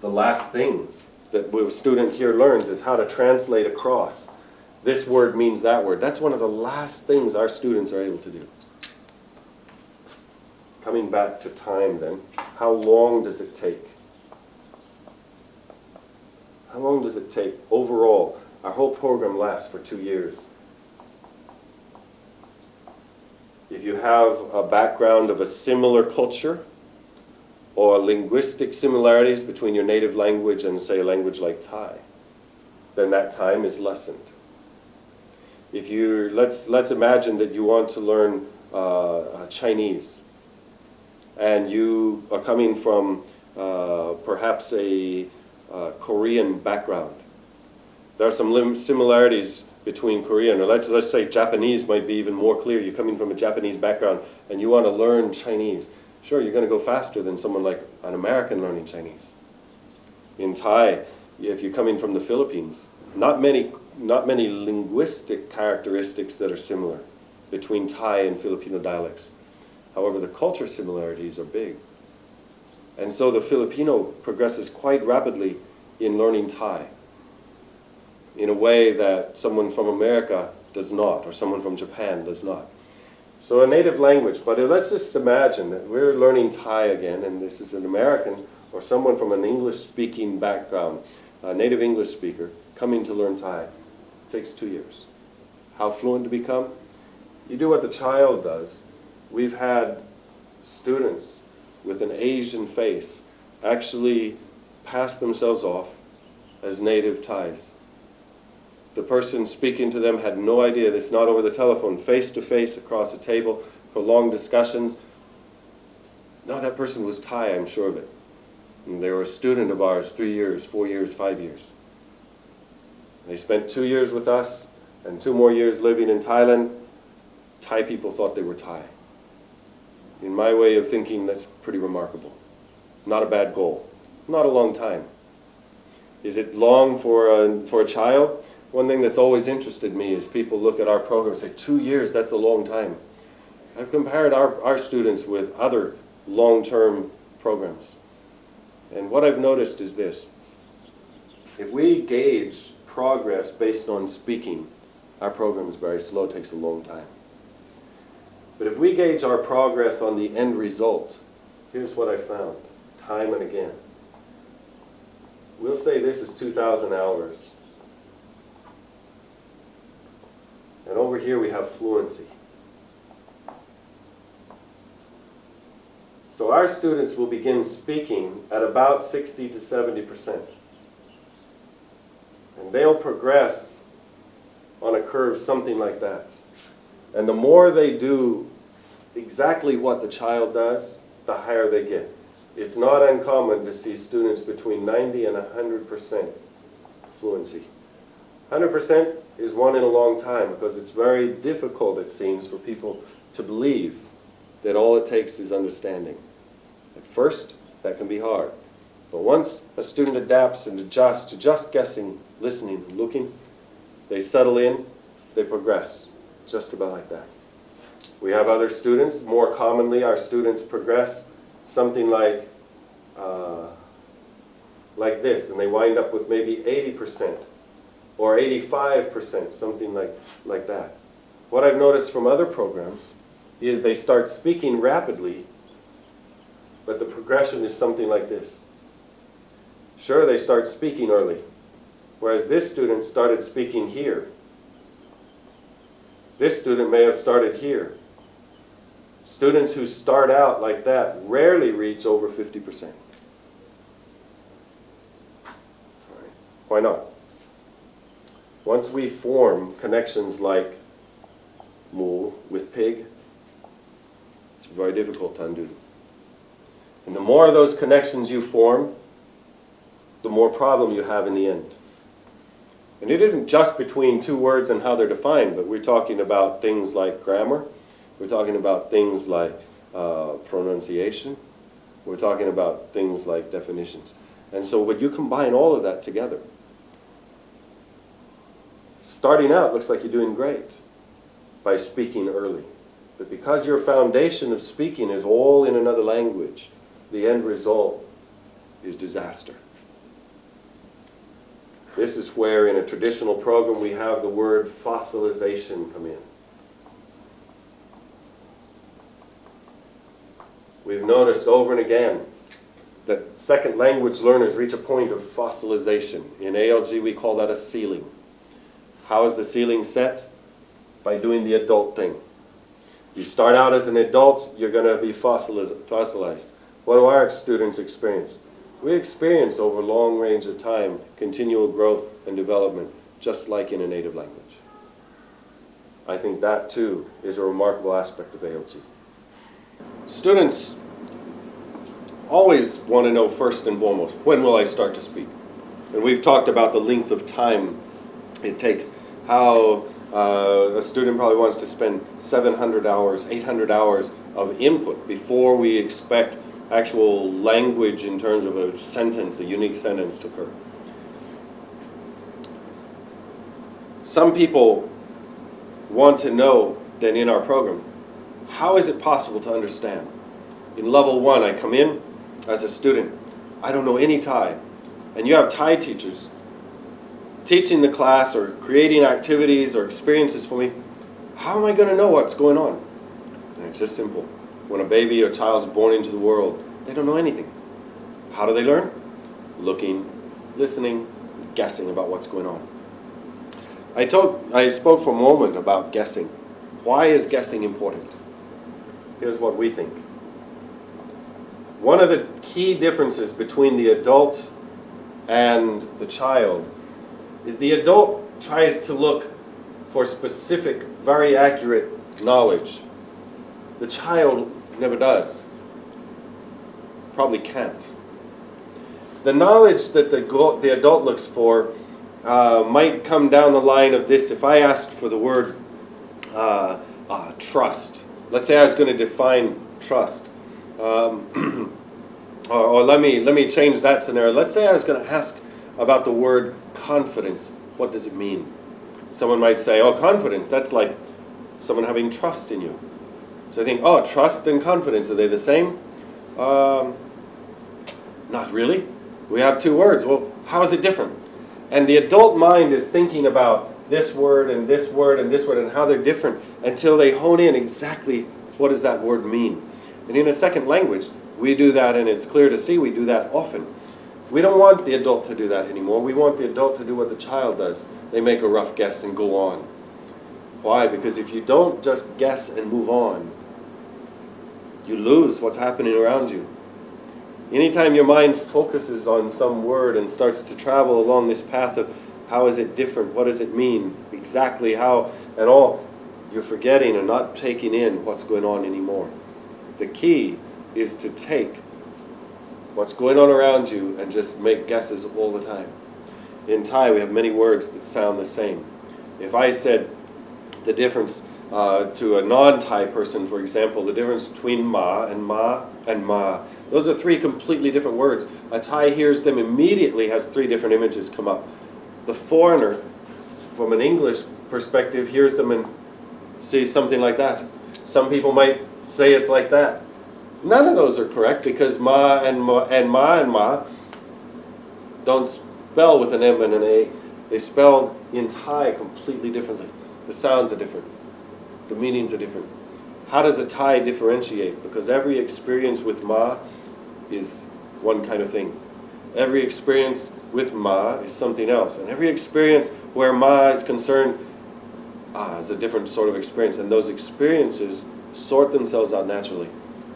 the last thing that a student here learns is how to translate across. This word means that word. That's one of the last things our students are able to do. Coming back to time then, how long does it take? How long does it take overall? Our whole program lasts for 2 years. If you have a background of a similar culture or linguistic similarities between your native language and, say, a language like Thai, then that time is lessened. If you, let's imagine that you want to learn Chinese, and you are coming from perhaps a Korean background. There are some similarities between Korean, or let's say Japanese might be even more clear. You're coming from a Japanese background and you want to learn Chinese. Sure, you're going to go faster than someone like an American learning Chinese. In Thai, if you're coming from the Philippines, not many linguistic characteristics that are similar between Thai and Filipino dialects. However, the culture similarities are big. And so the Filipino progresses quite rapidly in learning Thai in a way that someone from America does not, or someone from Japan does not. So a native language, but let's just imagine that we're learning Thai again, and this is an American or someone from an English-speaking background, a native English speaker, coming to learn Thai. It takes 2 years. How fluent to become? You do what the child does. We've had students with an Asian face actually pass themselves off as native Thais. The person speaking to them had no idea. It's not over the telephone, face to face, across a table, prolonged discussions. No, that person was Thai, I'm sure of it. And they were a student of ours, 3 years, 4 years, 5 years. They spent 2 years with us and 2 more years living in Thailand. Thai people thought they were Thai. In my way of thinking, that's pretty remarkable. Not a bad goal. Not a long time. Is it long for a child? One thing that's always interested me is people look at our program and say, 2 years, that's a long time. I've compared our students with other long-term programs. And what I've noticed is this. If we gauge progress based on speaking, our program is very slow, it takes a long time. But if we gauge our progress on the end result, here's what I found, time and again. We'll say this is 2,000 hours. And over here we have fluency. So our students will begin speaking at about 60 to 70%. And they'll progress on a curve something like that. And the more they do exactly what the child does, the higher they get. It's not uncommon to see students between 90 and 100% fluency. 100% is one in a long time because it's very difficult, it seems, for people to believe that all it takes is understanding. At first, that can be hard. But once a student adapts and adjusts to just guessing, listening, and looking, they settle in, they progress, just about like that. We have other students. More commonly, our students progress something like this, and they wind up with maybe 80% or 85%, something like that. What I've noticed from other programs is they start speaking rapidly, but the progression is something like this. Sure, they start speaking early, whereas this student started speaking here. This student may have started here. Students who start out like that rarely reach over 50%. Why not? Once we form connections like mu with pig, it's very difficult to undo them. And the more of those connections you form, the more problem you have in the end. And it isn't just between two words and how they're defined, but we're talking about things like grammar, we're talking about things like pronunciation, we're talking about things like definitions. And so when you combine all of that together, starting out looks like you're doing great by speaking early. But because your foundation of speaking is all in another language, the end result is disaster. This is where in a traditional program we have the word fossilization come in. We've noticed over and again that second language learners reach a point of fossilization. In ALG we call that a ceiling. How is the ceiling set? By doing the adult thing. You start out as an adult, you're going to be fossilized. What do our students experience? We experience over a long range of time continual growth and development, just like in a native language. I think that too is a remarkable aspect of ALG. Students always want to know first and foremost, when will I start to speak? And we've talked about the length of time it takes, how a student probably wants to spend 700 hours, 800 hours of input before we expect actual language in terms of a sentence, a unique sentence to occur. Some people want to know that in our program, how is it possible to understand? In level 1, I come in as a student. I don't know any Thai. And you have Thai teachers teaching the class or creating activities or experiences for me. How am I going to know what's going on? And it's just simple. When a baby or child is born into the world, they don't know anything. How do they learn? Looking, listening, guessing about what's going on. I spoke for a moment about guessing. Why is guessing important? Here's what we think. One of the key differences between the adult and the child is the adult tries to look for specific, very accurate knowledge. The child never does. Probably can't. The knowledge that the adult looks for might come down the line of this. If I asked for the word trust, let's say I was going to define trust, or let me change that scenario. Let's say I was going to ask about the word confidence. What does it mean? Someone might say, oh, confidence, that's like someone having trust in you. So I think, oh, trust and confidence, are they the same? Not really. We have two words. Well, how is it different? And the adult mind is thinking about this word and this word and this word and how they're different until they hone in exactly what does that word mean. And in a second language, we do that, and it's clear to see we do that often. We don't want the adult to do that anymore. We want the adult to do what the child does. They make a rough guess and go on. Why? Because if you don't just guess and move on, you lose what's happening around you. Anytime your mind focuses on some word and starts to travel along this path of how is it different, what does it mean, exactly how, and all, you're forgetting and not taking in what's going on anymore. The key is to take what's going on around you and just make guesses all the time. In Thai, we have many words that sound the same. If I said the difference to a non-Thai person, for example, the difference between ma and ma, those are three completely different words. A Thai hears them immediately, has three different images come up. The foreigner, from an English perspective, hears them and sees something like that. Some people might say it's like that. None of those are correct, because ma and ma don't spell with an M and an A. They spell in Thai completely differently. The sounds are different. The meanings are different. How does a Thai differentiate? Because every experience with ma is one kind of thing. Every experience with ma is something else. And every experience where ma is concerned is a different sort of experience. And those experiences sort themselves out naturally.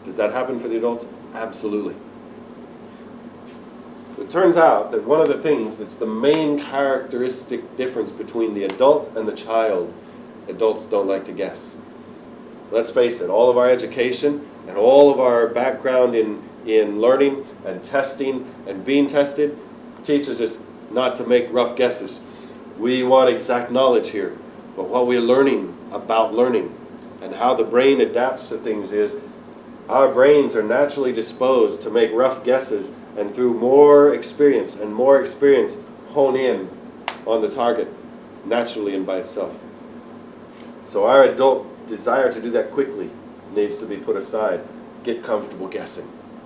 Does that happen for the adults? Absolutely. It turns out that one of the things that's the main characteristic difference between the adult and the child, adults don't like to guess. Let's face it, all of our education and all of our background in learning and testing and being tested teaches us not to make rough guesses. We want exact knowledge here. But what we're learning about learning and how the brain adapts to things is our brains are naturally disposed to make rough guesses, and through more experience hone in on the target naturally and by itself. So our adult desire to do that quickly needs to be put aside. Get comfortable guessing.